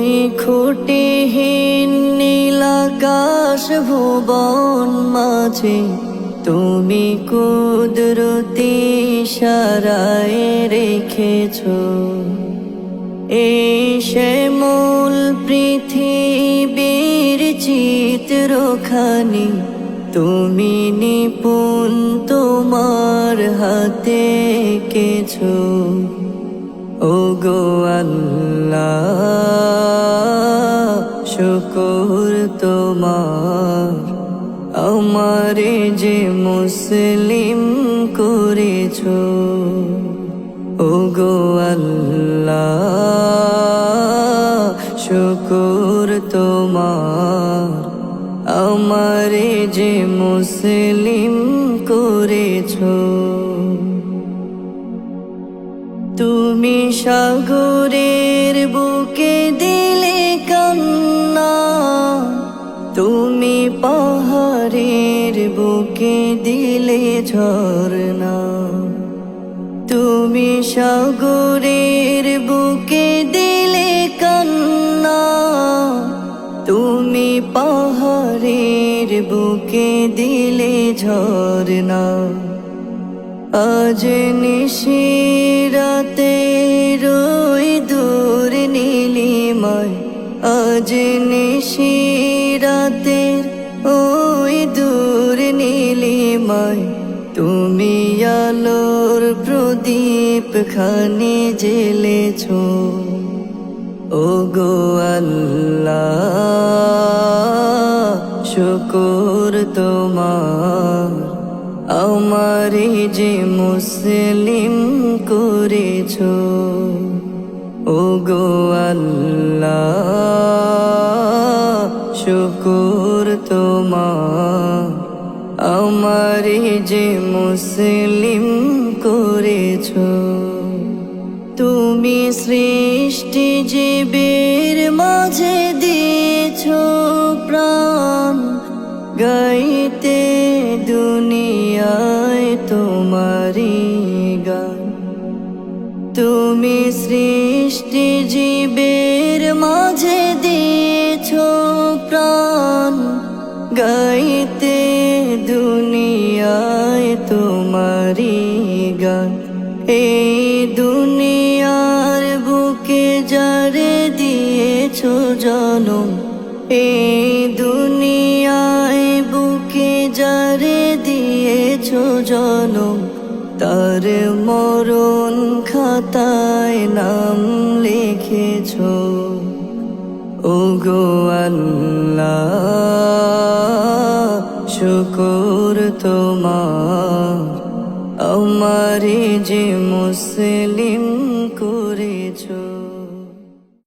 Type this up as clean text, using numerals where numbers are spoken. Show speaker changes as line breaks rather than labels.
ওই খুঁটিহীন নীলাকাশ ভুবন মাঝে তুমি কুদরতি ইশারায় রেখেছো এই শ্যামল পৃথিবীর চিত্রখানি তুমি নিপুণ তোমার হাতে এঁকেছো। ওগো আল্লাহ শুকর তোমার আমারে যে মুসলিম করেছো। ওগো আল্লাহ শুকর তোমার আমারে যে মুসলিম করেছো। তুমি সাগরের বুকে দিলে কান্না, তুমি পাহাড়ের বুকে দিলে ঝরনা। তুমি সাগরের বুকে দিলে কান্না, তুমি পাহাড়ের বুকে দিলে ঝরনা। আজ নিশিরাতে রই দূর নীলিমায়, আজ নিশিরাতে ওই দূর নীলিমায় তুমি আলোর প্রদীপ খানি জ্বেলেছো। ওগো আল্লাহ শুকর তোমার আমারে যে মুসলিম করেছো। ওগো আল্লাহ শুকর তোমার আমারে যে মুসলিম করেছো। তুমি সৃষ্টি জীবের মাঝে দিয়েছো প্রাণ, গাইতে দুনিয়ায় তোমারি গান। তুমি সৃষ্টি জীবের মাঝে দিয়েছো প্রাণ, গাইতে দুনিয়ায় তোমারি গান। এই দুনিয়ার বুকে যারে দিয়েছো জনম, এই দুনিয়ায় বুকে যারে দিয়েছো জনম, তার মরণ খাতায় নাম লিখেছো। ওগো আল্লাহ শুকর তোমার আমারে যে মুসলিম